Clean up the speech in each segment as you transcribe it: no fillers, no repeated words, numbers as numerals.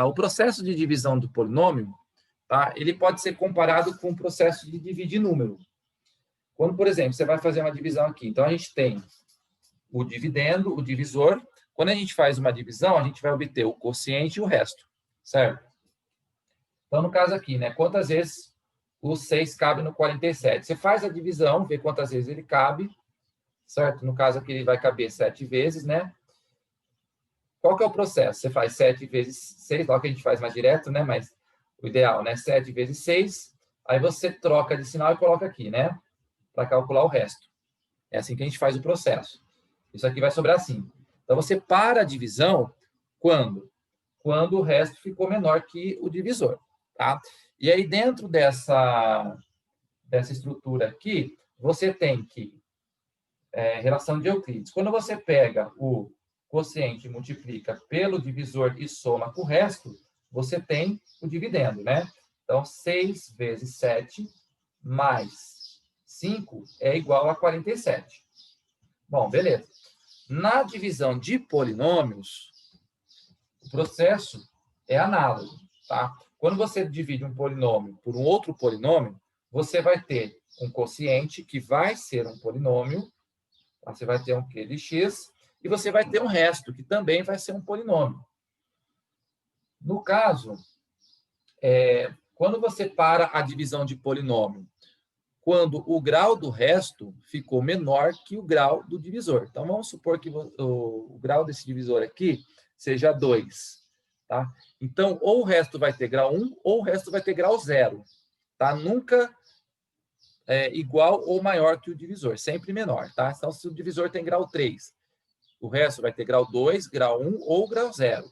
o processo de divisão do polinômio, tá? Ele pode ser comparado com o processo de dividir número. Quando, por exemplo, você vai fazer uma divisão aqui, então a gente tem o dividendo, o divisor. Quando a gente faz uma divisão, a gente vai obter o quociente e o resto, certo? Então, no caso aqui, né, quantas vezes o 6 cabe no 47? Você faz a divisão, vê quantas vezes ele cabe, certo? No caso aqui, ele vai caber 7 vezes, né? Qual que é o processo? Você faz 7 vezes 6, logo que a gente faz mais direto, né? Mas o ideal, né? 7 vezes 6, aí você troca de sinal e coloca aqui, né? Para calcular o resto. É assim que a gente faz o processo. Isso aqui vai sobrar 5. Então, você para a divisão quando? Quando o resto ficou menor que o divisor, tá? E aí, dentro dessa estrutura aqui, você tem que, relação de Euclides. Quando você pega o quociente e multiplica pelo divisor e soma com o resto, você tem o dividendo, né? Então, 6 vezes 7 mais 5 é igual a 47. Bom, beleza. Na divisão de polinômios, o processo é análogo, tá? Quando você divide um polinômio por um outro polinômio, você vai ter um quociente que vai ser um polinômio, tá? Você vai ter um q de x, e você vai ter um resto, que também vai ser um polinômio. No caso, quando você para a divisão de polinômio, quando o grau do resto ficou menor que o grau do divisor. Então, vamos supor que o grau desse divisor aqui seja 2. Tá? Então, ou o resto vai ter grau 1, ou o resto vai ter grau 0. Tá? Nunca igual ou maior que o divisor, sempre menor. Tá? Então, se o divisor tem grau 3, o resto vai ter grau 2, grau 1 ou grau 0.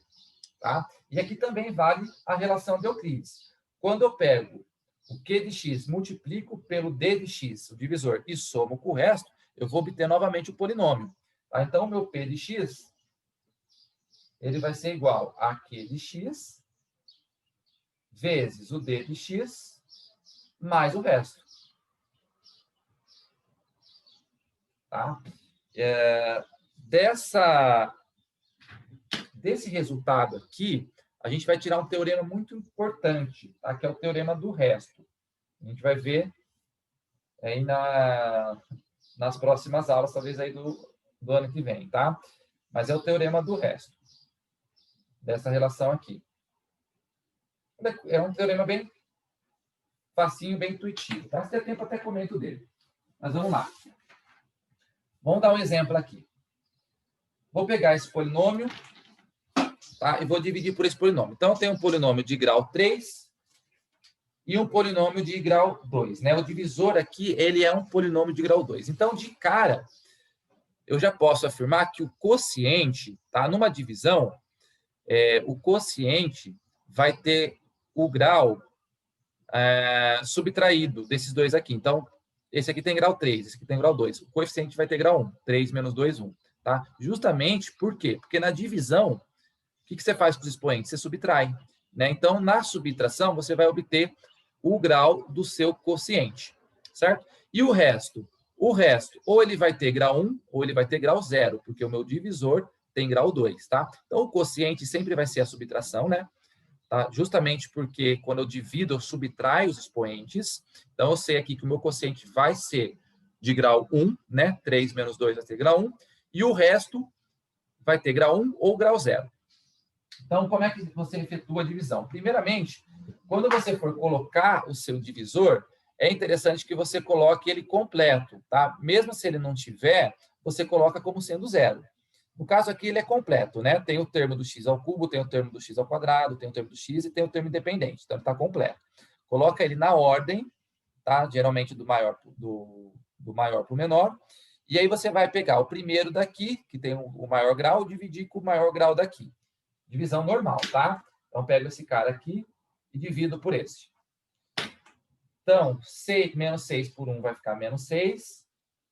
Tá? E aqui também vale a relação de Euclides. Quando eu pego o q de x, multiplico pelo d de x, o divisor, e somo com o resto, eu vou obter novamente o polinômio. Tá? Então, o meu p de x, ele vai ser igual a q de x vezes o d de x mais o resto. Tá? Desse resultado aqui, a gente vai tirar um teorema muito importante, tá? Que é o teorema do resto. A gente vai ver aí nas próximas aulas, talvez aí do ano que vem, tá? Mas é o teorema do resto, dessa relação aqui. É um teorema bem facinho, bem intuitivo, tá? Se der tempo, até comento dele. Mas vamos lá. Vamos dar um exemplo aqui. Vou pegar esse polinômio, tá? E vou dividir por esse polinômio. Então, eu tenho um polinômio de grau 3 e um polinômio de grau 2, né? O divisor aqui, ele é um polinômio de grau 2. Então, de cara, eu já posso afirmar que o quociente, tá? Numa divisão, o quociente vai ter o grau subtraído desses dois aqui. Então, esse aqui tem grau 3, esse aqui tem grau 2. O coeficiente vai ter grau 1. 3 menos 2, 1. Tá? Justamente por quê? Porque na divisão, o que você faz com os expoentes? Você subtrai. Né? Então, na subtração, você vai obter o grau do seu quociente. Certo? E o resto? O resto, ou ele vai ter grau 1, ou ele vai ter grau 0, porque o meu divisor tem grau 2. Tá? Então, o quociente sempre vai ser a subtração, né? Tá? Justamente porque quando eu divido, eu subtraio os expoentes. Então, eu sei aqui que o meu quociente vai ser de grau 1, né? 3 menos 2 vai ter grau 1. E o resto vai ter grau 1 ou grau 0. Então, como é que você efetua a divisão? Primeiramente, quando você for colocar o seu divisor, é interessante que você coloque ele completo. Tá? Mesmo se ele não tiver, você coloca como sendo 0. No caso aqui, ele é completo, né? Tem o termo do x ao cubo, tem o termo do x ao quadrado, tem o termo do x e tem o termo independente. Então, ele está completo. Coloca ele na ordem, tá? Geralmente do maior para o menor. E aí você vai pegar o primeiro daqui, que tem o maior grau, e dividir com o maior grau daqui. Divisão normal, tá? Então, pego esse cara aqui e divido por esse. Então, menos 6 por 1 vai ficar menos 6.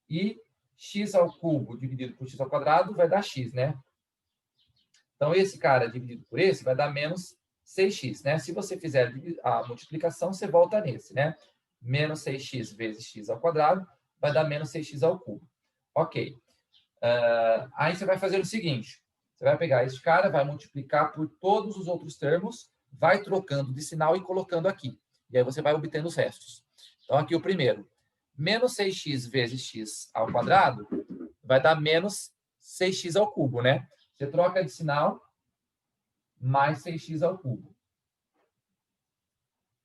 E x ao cubo dividido por x ao quadrado vai dar x, né? Então, esse cara dividido por esse vai dar menos 6x, né? Se você fizer a multiplicação, você volta nesse, né? Menos 6x vezes x ao quadrado vai dar menos 6x ao cubo. Ok. Aí você vai fazer o seguinte. Você Você vai pegar este cara, vai multiplicar por todos os outros termos, vai trocando de sinal e colocando aqui. E aí você vai obtendo os restos. Então, aqui o primeiro. Menos 6x vezes x ao quadrado vai dar menos 6x ao cubo, né? Você troca de sinal, mais 6x ao cubo.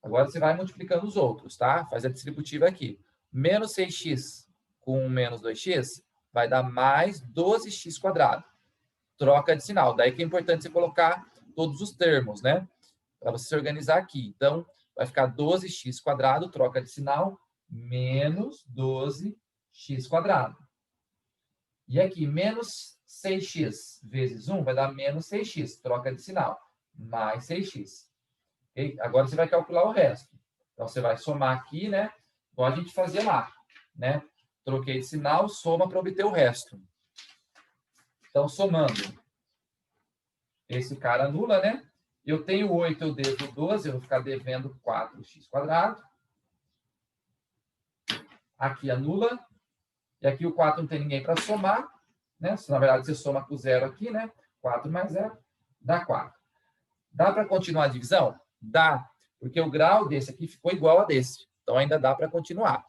Agora você vai multiplicando os outros, tá? Faz a distributiva aqui. Menos 6x com menos 2x vai dar mais 12x quadrado. Troca de sinal. Daí que é importante você colocar todos os termos, né? Para você se organizar aqui. Então, vai ficar 12x quadrado, troca de sinal, menos 12x quadrado. E aqui, menos 6x vezes 1 vai dar menos 6x, troca de sinal, mais 6x. Okay? Agora você vai calcular o resto. Então, você vai somar aqui, né? Igual a gente fazia lá, né? Troquei de sinal, soma para obter o resto. Então, somando, esse cara anula, né? Eu tenho 8, eu devo 12, eu vou ficar devendo 4x quadrado. Aqui anula. E aqui o 4 não tem ninguém para somar, né? Na verdade, você soma com o 0 aqui, né? 4 mais 0 dá 4. Dá para continuar a divisão? Dá, porque o grau desse aqui ficou igual a desse. Então, ainda dá para continuar.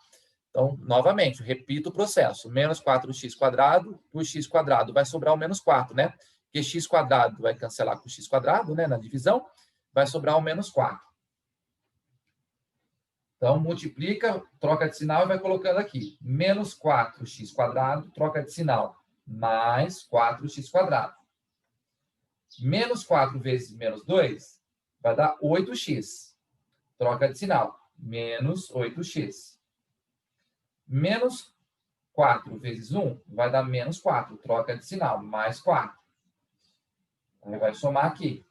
Então, novamente, repito o processo. Menos 4x quadrado por x quadrado vai sobrar o menos 4, né? Porque x quadrado vai cancelar com x quadrado, né? Na divisão, vai sobrar o menos 4. Então, multiplica, troca de sinal e vai colocando aqui. Menos 4x quadrado, troca de sinal, mais 4x quadrado. Menos 4 vezes menos 2 vai dar 8x. Troca de sinal, menos 8x. Menos 4 vezes 1 vai dar menos 4. Troca de sinal, mais 4. Aí vai somar aqui.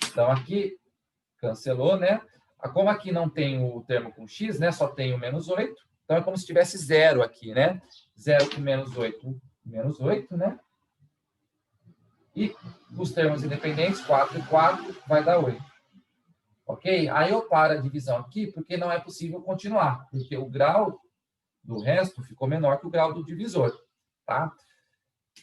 Então, aqui, cancelou, né? Como aqui não tem o termo com x, né? Só tem o menos 8. Então, é como se tivesse 0 aqui, né? 0 com menos 8, né? E os termos independentes, 4 e 4, vai dar 8. Ok? Aí eu paro a divisão aqui, porque não é possível continuar. Porque o grau do resto ficou menor que o grau do divisor. Tá?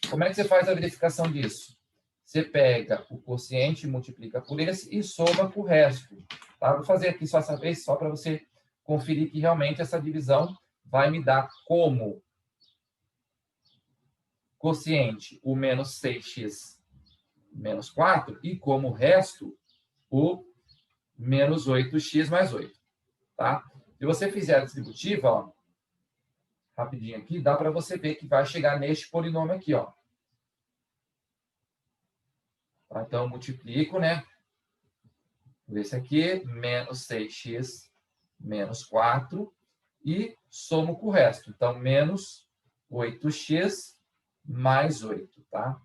Como é que você faz a verificação disso? Você pega o quociente, multiplica por esse e soma com o resto. Tá? Vou fazer aqui só essa vez, só para você conferir que realmente essa divisão vai me dar como quociente o menos 6x menos 4 e como resto o menos 8x mais 8. Tá? Se você fizer a distributiva, ó, rapidinho aqui, dá para você ver que vai chegar neste polinômio aqui, ó. Tá? Então, eu multiplico, né? Esse aqui, menos 6x menos 4, e somo com o resto. Então, menos 8x mais 8, tá?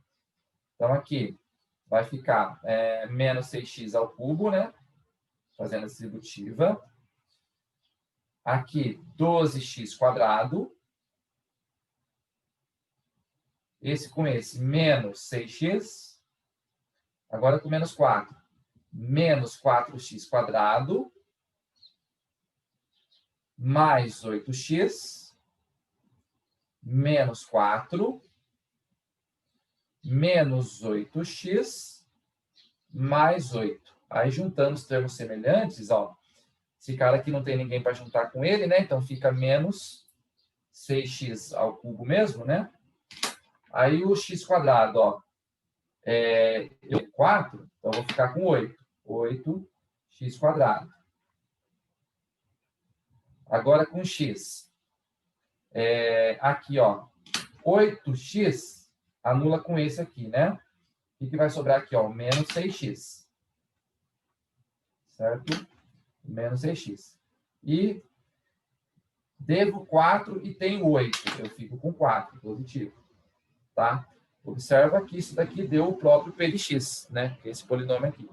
Então, aqui vai ficar menos 6x ao cubo, né? Fazendo a distributiva. Aqui, 12x quadrado. Esse com esse, menos 6x. Agora com menos 4. Menos 4x quadrado. Mais 8x. Menos 4. Menos 8x. Mais 8. Aí, juntando os termos semelhantes, ó. Esse cara aqui não tem ninguém para juntar com ele, né? Então, fica menos 6x ao cubo mesmo, né? Aí, o x quadrado, ó, é 4, então vou ficar com 8. 8x quadrado. Agora, com x. Aqui, ó, 8x anula com esse aqui, né? O que vai sobrar aqui, ó? Menos 6x. Certo? Menos 6x. E devo 4 e tenho 8. Eu fico com 4, positivo. Tá? Observa que isso daqui deu o próprio p de x, né? Que é esse polinômio aqui.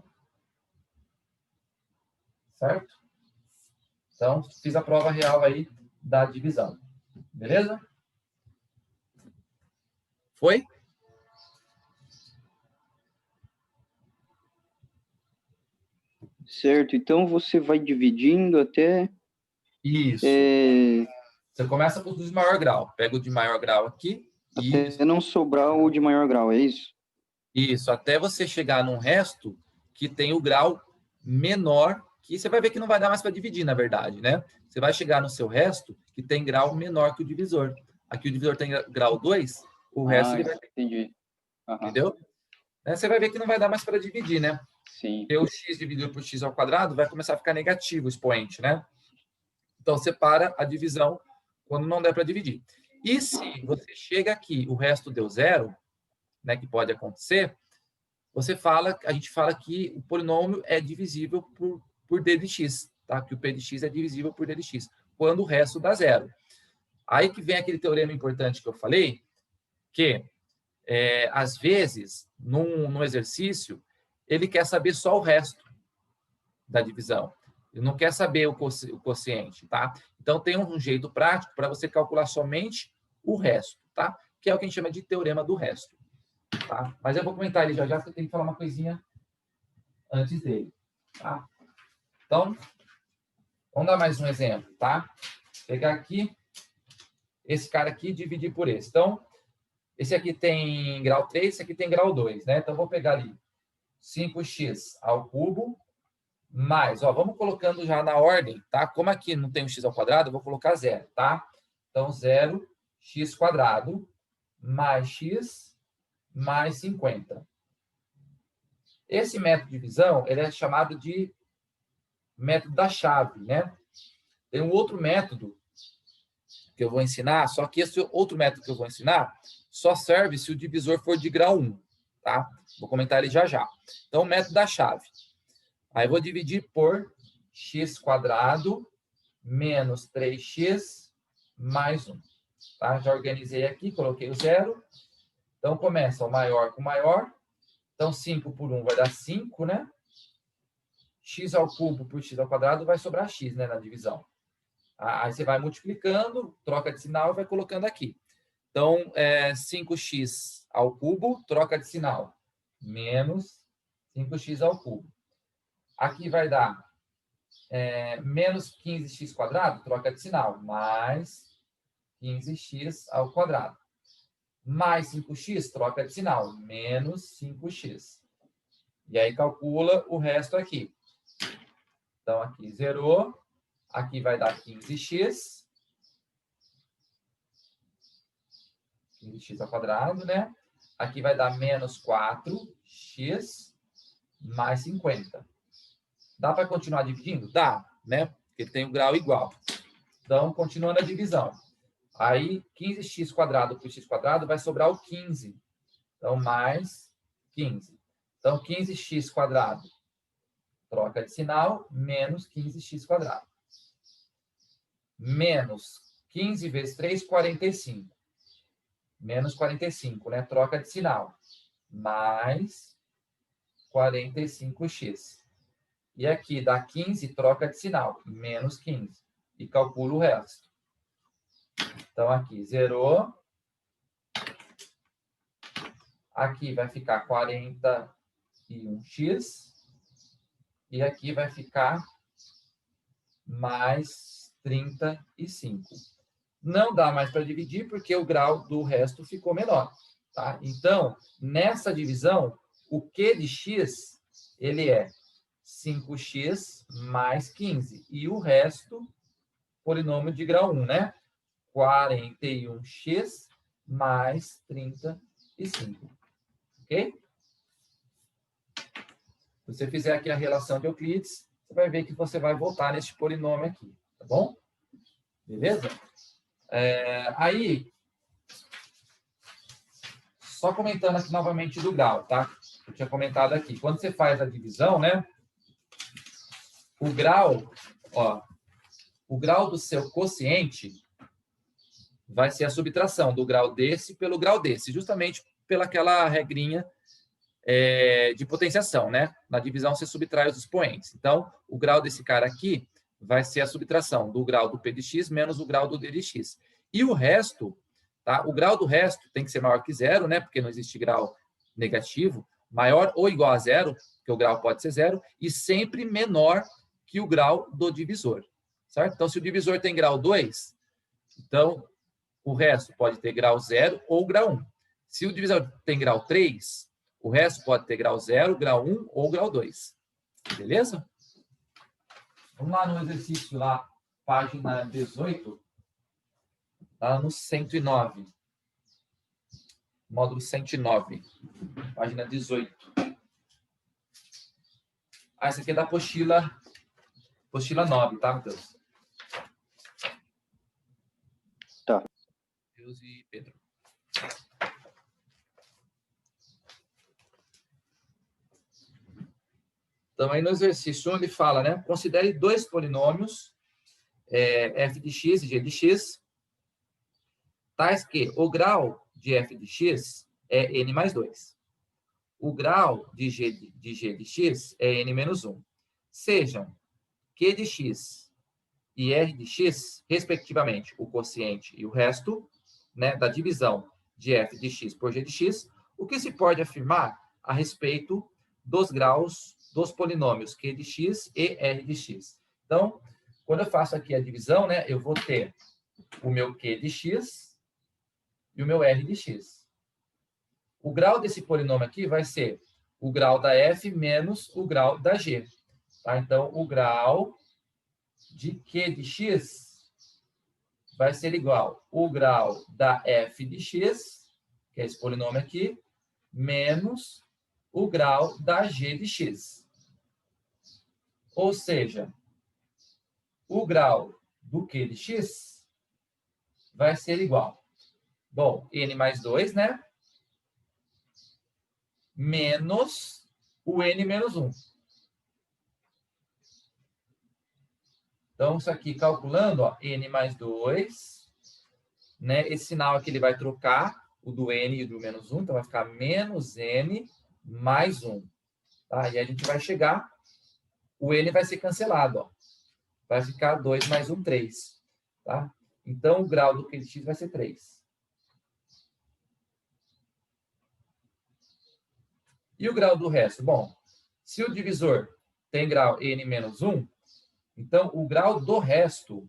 Certo? Então, fiz a prova real aí da divisão. Beleza? Foi? Certo, então você vai dividindo até... Isso. Você começa com os de maior grau. Pega o de maior grau aqui. Até não sobrar o de maior grau, é isso? Isso, até você chegar num resto que tem o grau menor, que você vai ver que não vai dar mais para dividir, na verdade, né? Você vai chegar no seu resto que tem grau menor que o divisor. Aqui o divisor tem grau 2, o resto ele vai ter, entendi. entendeu? Né? Você vai ver que não vai dar mais para dividir, né? Sim. Porque o x dividido por x ao quadrado vai começar a ficar negativo o expoente, né? Então, separa a divisão quando não der para dividir. E se você chega aqui, o resto deu zero, né, que pode acontecer, a gente fala que o polinômio é divisível por d de x, tá? Que o p de x é divisível por d de x, quando o resto dá zero. Aí que vem aquele teorema importante que eu falei, que, às vezes, num exercício, ele quer saber só o resto da divisão. Ele não quer saber o quociente, tá? Então, tem um jeito prático para você calcular somente o resto, tá? Que é o que a gente chama de teorema do resto, tá? Mas eu vou comentar ele já, porque eu tenho que falar uma coisinha antes dele, tá? Então, vamos dar mais um exemplo, tá? Vou pegar aqui, esse cara aqui, dividir por esse. Então, esse aqui tem grau 3, esse aqui tem grau 2, né? Então, vou pegar ali 5x ao cubo mais, ó, vamos colocando já na ordem, tá? Como aqui não tem um x ao quadrado, eu vou colocar zero, tá? Então, 0x quadrado mais x mais 50. Esse método de divisão, ele é chamado de método da chave, né? Tem um outro método que eu vou ensinar, só que esse outro método que eu vou ensinar só serve se o divisor for de grau 1, tá? Vou comentar ele já já. Então, o método da chave. Aí eu vou dividir por x quadrado menos 3x mais 1. Tá? Já organizei aqui, coloquei o zero. Então, começa o maior com o maior. Então, 5 por 1 vai dar 5, né? X ao cubo por x ao quadrado vai sobrar x, né, na divisão. Aí você vai multiplicando, troca de sinal e vai colocando aqui. Então, 5x ao cubo, troca de sinal, menos 5x ao cubo. Aqui vai dar menos 15x quadrado, troca de sinal, mais 15x ao quadrado. Mais 5x, troca de sinal, menos 5x. E aí calcula o resto aqui. Então, aqui zerou. Aqui vai dar 15x. 15x ao quadrado, né? Aqui vai dar menos 4x mais 50. Dá para continuar dividindo? Dá, né? Porque tem um grau igual. Então, continuando a divisão. Aí, 15x quadrado por x quadrado vai sobrar o 15. Então, mais 15. Então, 15x quadrado, troca de sinal, menos 15x quadrado. Menos 15 vezes 3, 45. Menos 45, né? Troca de sinal. Mais 45x. E aqui dá 15, troca de sinal. Menos 15. E calcula o resto. Então, aqui zerou. Aqui vai ficar 41x. E aqui vai ficar mais 35. Não dá mais para dividir porque o grau do resto ficou menor. Tá? Então, nessa divisão, o Q de x, ele é 5x mais 15. E o resto, polinômio de grau 1, né? 41x mais 35. Ok? Se você fizer aqui a relação de Euclides, você vai ver que você vai voltar nesse polinômio aqui, tá bom? Beleza? Aí, só comentando aqui novamente do grau, tá? Eu tinha comentado aqui. Quando você faz a divisão, né? O grau do seu quociente vai ser a subtração do grau desse pelo grau desse, justamente pelaquela regrinha de potenciação, né? Na divisão, você subtrai os expoentes. Então, o grau desse cara aqui vai ser a subtração do grau do P de x menos o grau do D de x. E o resto, tá? O grau do resto tem que ser maior que zero, né? Porque não existe grau negativo. Maior ou igual a zero, porque o grau pode ser zero, e sempre menor que o grau do divisor, certo? Então, se o divisor tem grau 2, então o resto pode ter grau 0 ou grau 1. Se o divisor tem grau 3, O resto pode ter grau 0, grau 1 ou grau 2. Beleza? Vamos lá no exercício lá, página 18, lá no 109. Módulo 109, página 18. Ah, essa aqui é da apostila 9, tá, Matheus? Tá. Matheus e Pedro. Então, aí no exercício 1 ele fala, né? Considere dois polinômios, f de x e g de x, tais que o grau de f de x é n mais 2. O grau de g de x é n menos 1. Sejam q de x e r de x, respectivamente, o quociente e o resto, né, da divisão de f de x por g de x, o que se pode afirmar a respeito dos graus dos polinômios q de x e r de x. Então, quando eu faço aqui a divisão, né, eu vou ter o meu q de x e o meu r de x. O grau desse polinômio aqui vai ser o grau da f menos o grau da g. Tá? Então, o grau de q de x vai ser igual ao grau da f de x, que é esse polinômio aqui, menos o grau da g de x. Ou seja, o grau do q de x vai ser igual. Bom, n mais 2, né? Menos o n menos 1. Então, isso aqui, calculando, ó, n mais 2, né? Esse sinal aqui ele vai trocar o do n e do menos 1, então vai ficar menos n mais 1. Tá? E a gente vai chegar, o n vai ser cancelado, ó. Vai ficar 2 mais 1, 3. Tá? Então, o grau do q de x vai ser 3. E o grau do resto? Bom, se o divisor tem grau n menos 1, então o grau do resto,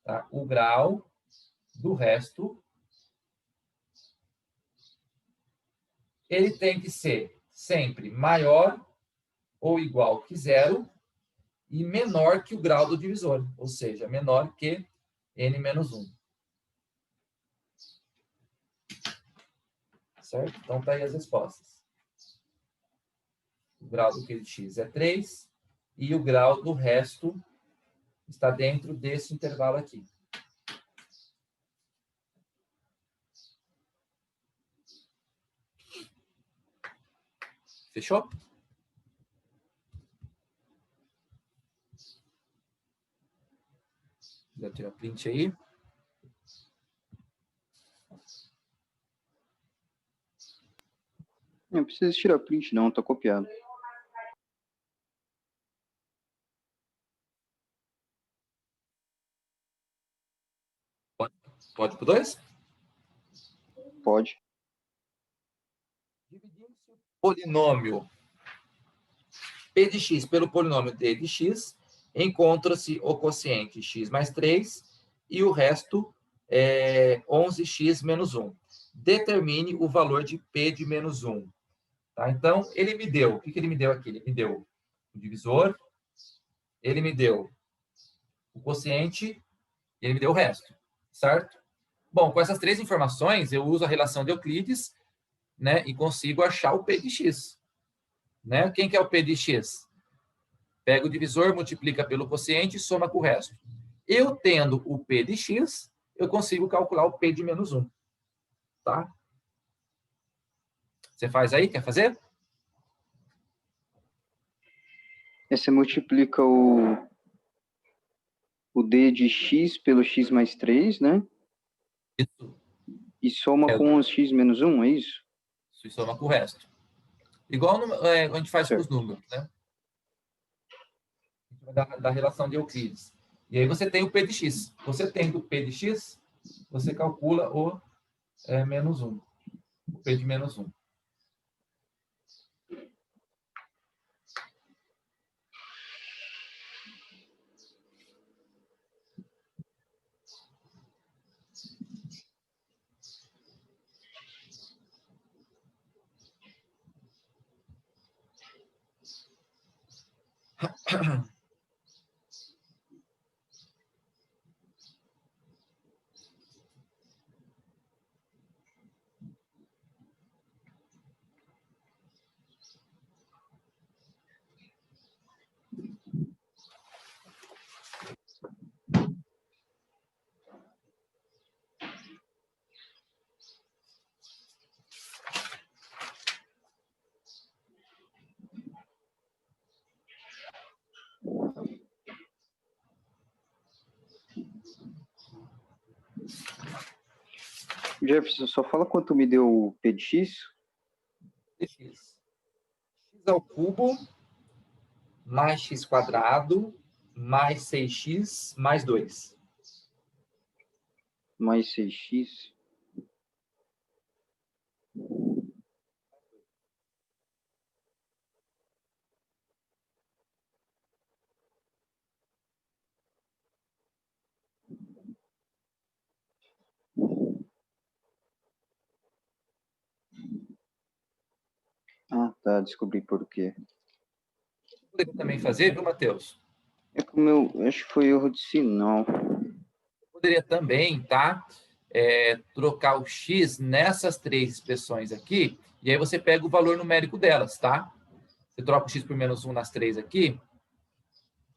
tá? O grau do resto, ele tem que ser sempre maior ou igual que zero e menor que o grau do divisor, ou seja, menor que n menos 1. Certo? Então, tá aí as respostas. O grau do q de x é 3 e o grau do resto está dentro desse intervalo aqui. Fechou? Já tira print aí. Não precisa tirar print, não, tá copiado. Pode por 2? Pode. Dividindo-se o polinômio p de x pelo polinômio d de x, encontra-se o quociente x mais 3 e o resto é 11x menos 1. Determine o valor de p de menos 1. Tá? Então, ele me deu, o que ele me deu aqui? Ele me deu o divisor, ele me deu o quociente e ele me deu o resto, certo? Bom, com essas três informações, eu uso a relação de Euclides, né, e consigo achar o p de x. Né? Quem que é o p de x? Pega o divisor, multiplica pelo quociente e soma com o resto. Eu tendo o p de x, eu consigo calcular o p de menos 1. Tá? Você faz aí? Quer fazer? Você multiplica o d de x pelo x mais 3, né? Isso. E soma com os x menos 1, é isso? Isso e soma com o resto. Igual a gente faz Certo. com os números, né? A gente vai dar relação de Euclides. E aí você tem o p de x. Você tendo o p de x, você calcula o menos 1. O p de menos 1. Jefferson, só fala quanto me deu o P de X? X ao cubo mais x quadrado mais 6x mais 2. Mais 6x. Ah, tá, descobri por quê. Poderia também fazer, viu, Matheus? É que o meu, acho que foi erro de sinal. Poderia também, tá? Trocar o x nessas três expressões aqui, e aí você pega o valor numérico delas, tá? Você troca o x por menos 1 nas três aqui,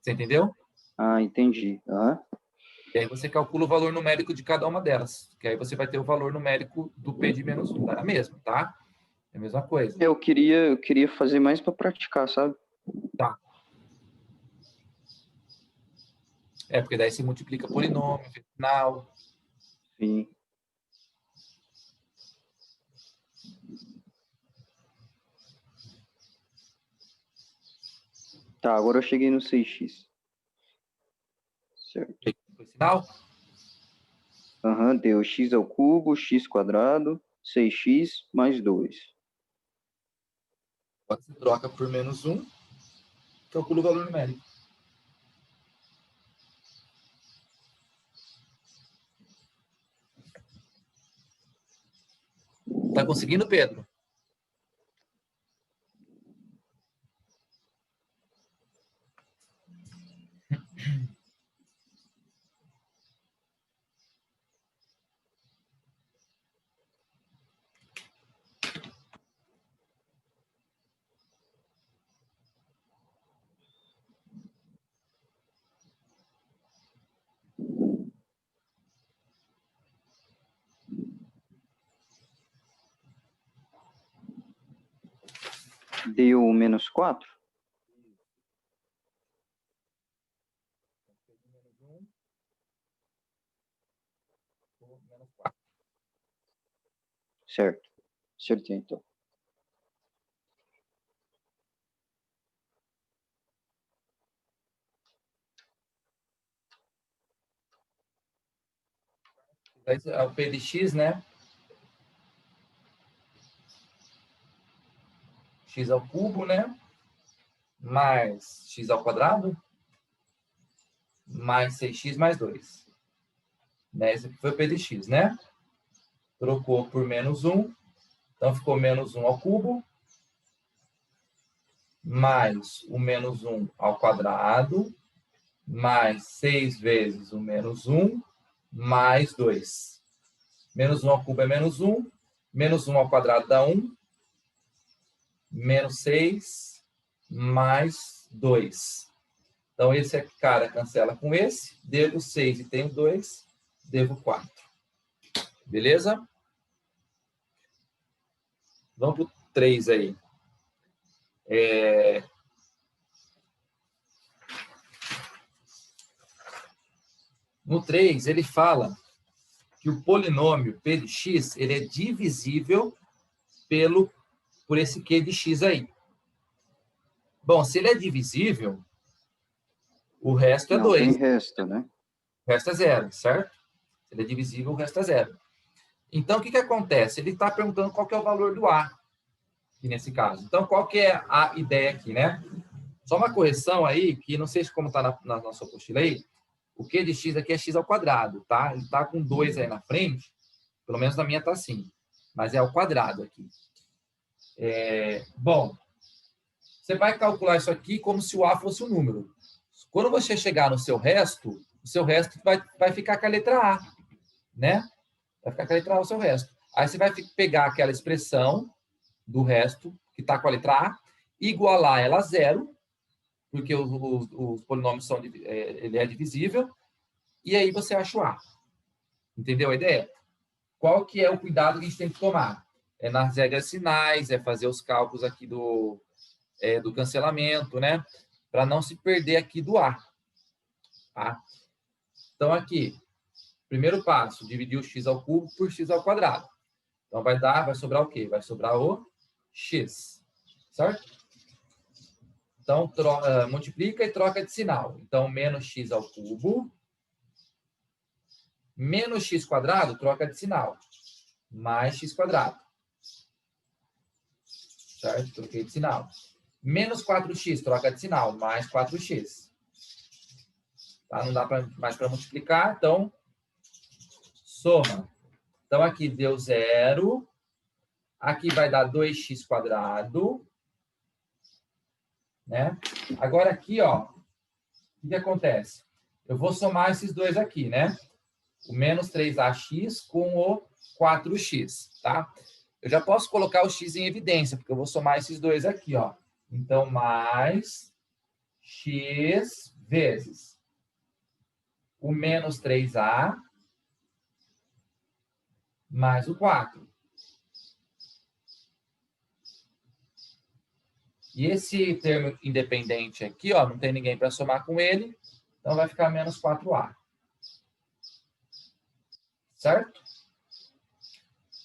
você entendeu? Ah, entendi. Aham. E aí você calcula o valor numérico de cada uma delas, que aí você vai ter o valor numérico do p de menos 1, dá mesmo, tá? É a mesma coisa. Eu queria fazer mais para praticar, sabe? Tá. Porque daí você multiplica polinômio, final. Sim. Tá, agora eu cheguei no 6x. Certo. Final? Aham, deu x ao cubo, x quadrado, 6x mais 2. Você troca por menos 1, calcula o valor numérico. Tá conseguindo, Pedro? Deu menos 4? Menos 4. Certo. Acertei, então. É o p de x, né? X ao cubo, né? Mais x ao quadrado, mais 6x mais 2. Né? Esse aqui foi o p de x, né? Trocou por menos 1, então ficou menos 1 ao cubo, mais o menos 1 ao quadrado, mais 6 vezes o menos 1, mais 2. Menos 1 ao cubo é menos 1, menos 1 ao quadrado dá 1, menos 6, mais 2. Então, esse aqui, cara, cancela com esse. Devo 6 e tenho 2. Devo 4. Beleza? Vamos para o 3 aí. No 3, ele fala que o polinômio p de x ele é divisível por esse q de x aí. Bom, se ele é divisível, o resto é Não 2. tem resto, né? O resto é 0, certo? Se ele é divisível, o resto é 0. Então, o que acontece? Ele está perguntando qual que é o valor do A, aqui nesse caso. Então, qual que é a ideia aqui, né? Só uma correção aí, que não sei como está na nossa apostila aí, o Q de x aqui é x ao quadrado, tá? Ele está com 2 aí na frente, pelo menos na minha está assim, mas é ao quadrado aqui. Bom, você vai calcular isso aqui como se o A fosse um número. Quando você chegar no seu resto, o seu resto vai ficar com a letra A, né? Vai ficar com a letra A o seu resto. Aí você vai pegar aquela expressão do resto, que está com a letra A, igualar ela a zero, porque os polinômios são, ele é divisível, e aí você acha o A. Entendeu a ideia? Qual que é o cuidado que a gente tem que tomar? É nas regras sinais, é fazer os cálculos aqui do cancelamento, né? Para não se perder aqui do A. Tá? Então, aqui, primeiro passo, dividir o x ao cubo por x ao quadrado. Então, vai sobrar o quê? Vai sobrar o x, certo? Então, multiplica e troca de sinal. Então, menos x ao cubo, menos x quadrado, troca de sinal, mais x quadrado. Certo? Troquei de sinal. Menos 4x, troca de sinal, mais 4x. Tá? Não dá mais para multiplicar, então, soma. Então, aqui deu 0. Aqui vai dar 2x quadrado. Né? Agora, aqui, ó, o que acontece? Eu vou somar esses dois aqui, né? O menos 3ax com o 4x, tá? Eu já posso colocar o x em evidência, porque eu vou somar esses dois aqui, ó. Então, mais x vezes o menos 3a mais o 4. E esse termo independente aqui, ó, não tem ninguém para somar com ele, então vai ficar menos 4a. Certo?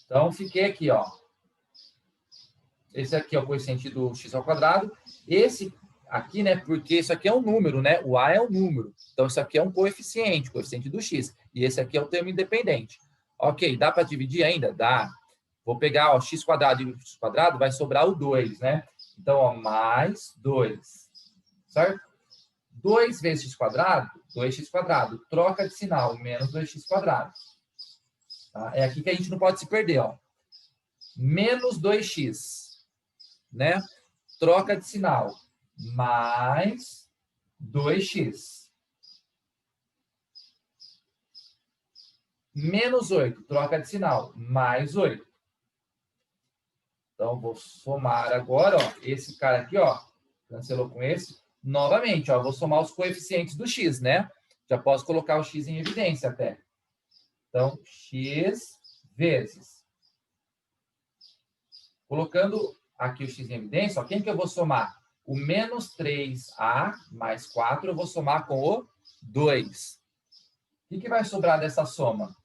Então, fiquei aqui, ó. Esse aqui é o coeficiente do x ao quadrado. Esse aqui, né, porque isso aqui é um número, né? O a é um número. Então, isso aqui é um coeficiente do x. E esse aqui é o termo independente. Ok, dá para dividir ainda? Dá. Vou pegar, ó, x quadrado e x quadrado, vai sobrar o 2, né? Então, ó, mais 2. Certo? 2 vezes x quadrado, 2x quadrado. Troca de sinal, menos 2x quadrado. Tá? É aqui que a gente não pode se perder, ó. Menos 2x, né? Troca de sinal, mais 2x. Menos 8, troca de sinal, mais 8. Então, vou somar agora, ó, esse cara aqui, ó, cancelou com esse. Novamente, ó, vou somar os coeficientes do x, né? Já posso colocar o x em evidência até. Então, x vezes. Colocando aqui o x em evidência, ó, quem que eu vou somar? O menos 3a mais 4 eu vou somar com o 2. O que vai sobrar dessa soma?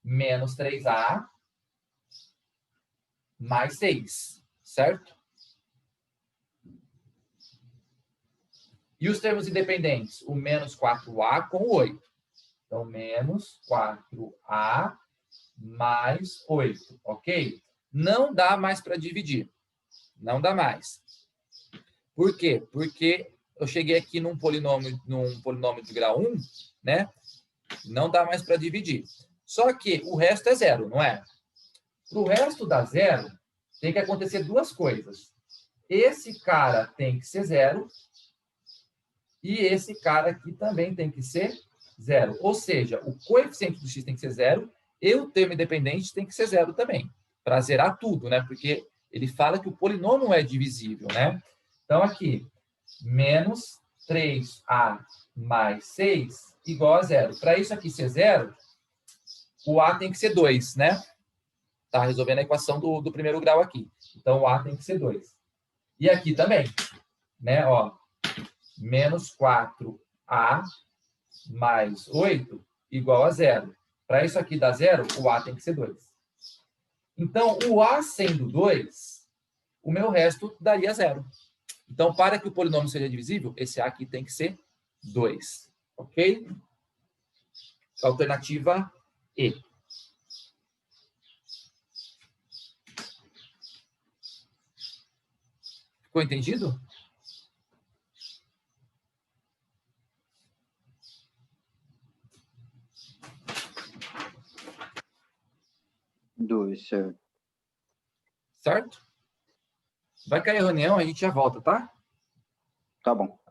Menos 3a mais 6, certo? E os termos independentes? O menos 4a com o 8. Então, menos 4a mais 8, ok? Não dá mais para dividir. Não dá mais. Por quê? Porque eu cheguei aqui num polinômio de grau 1, né? Não dá mais para dividir. Só que o resto é zero, não é? Para o resto dar zero, tem que acontecer duas coisas. Esse cara tem que ser zero e esse cara aqui também tem que ser zero. Ou seja, o coeficiente do x tem que ser zero e o termo independente tem que ser zero também, para zerar tudo, né? Porque ele fala que o polinômio é divisível, né? Então, aqui, menos 3a mais 6 igual a zero. Para isso aqui ser zero, o a tem que ser 2, né? Tá resolvendo a equação do primeiro grau aqui. Então, o a tem que ser 2. E aqui também, né? Ó, menos 4a mais 8 igual a zero. Para isso aqui dar zero, o a tem que ser 2. Então, o a sendo 2, o meu resto daria zero. Então, para que o polinômio seja divisível, esse a aqui tem que ser 2. Ok? Alternativa E. Ficou entendido? Dois, certo. Certo? Vai cair a reunião, a gente já volta, tá? Tá bom.